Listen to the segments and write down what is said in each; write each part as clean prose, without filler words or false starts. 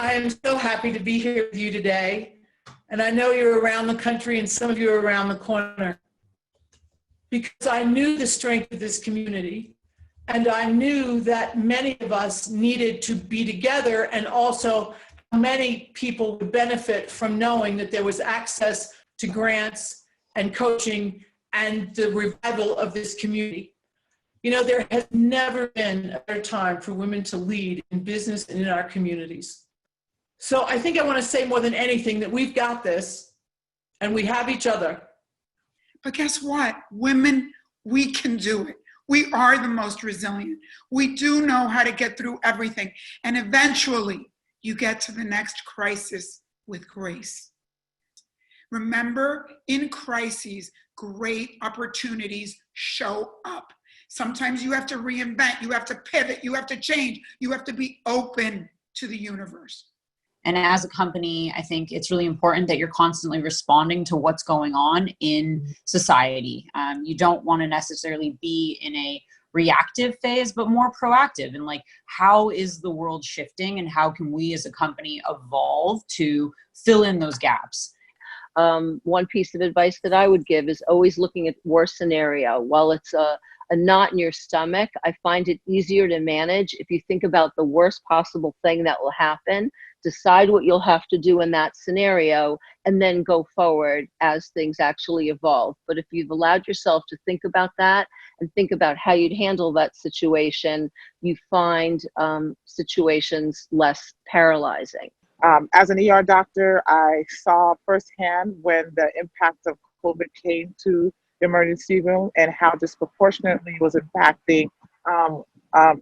I am so happy to be here with you today. And I know you're around the country and some of you are around the corner, because I knew the strength of this community. And I knew that many of us needed to be together, and also many people would benefit from knowing that there was access to grants and coaching and the revival of this community. You know, there has never been a better time for women to lead in business and in our communities. So I think I want to say more than anything that we've got this and we have each other. But guess what? Women, we can do it. We are the most resilient. We do know how to get through everything. And eventually, you get to the next crisis with grace. Remember, in crises, great opportunities show up. Sometimes you have to reinvent, you have to pivot, you have to change, you have to be open to the universe. And as a company, I think it's really important that you're constantly responding to what's going on in society. You don't want to necessarily be in a reactive phase, but more proactive. And like, how is the world shifting, and how can we as a company evolve to fill in those gaps? One piece of advice that I would give is always looking at worst scenario. While it's a knot in your stomach, I find it easier to manage if you think about the worst possible thing that will happen, decide what you'll have to do in that scenario, and then go forward as things actually evolve. But if you've allowed yourself to think about that and think about how you'd handle that situation, you find situations less paralyzing. As an ER doctor, I saw firsthand when the impact of COVID came to the emergency room and how disproportionately it was impacting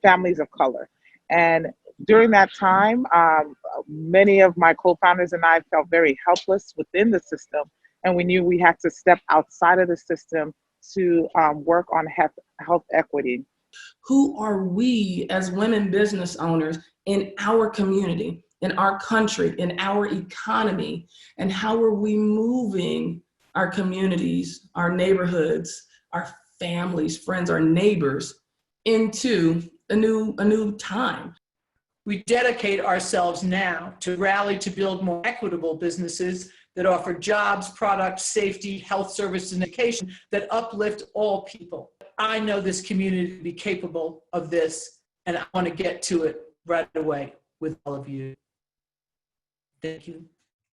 families of color. And during that time, many of my co-founders and I felt very helpless within the system, and we knew we had to step outside of the system to work on health equity. Who are we as women business owners in our community, in our country, in our economy, and how are we moving our communities, our neighborhoods, our families, friends, our neighbors into a new time? We dedicate ourselves now to rally to build more equitable businesses that offer jobs, products, safety, health services, and education that uplift all people. I know this community to be capable of this, and I want to get to it right away with all of you. Thank you.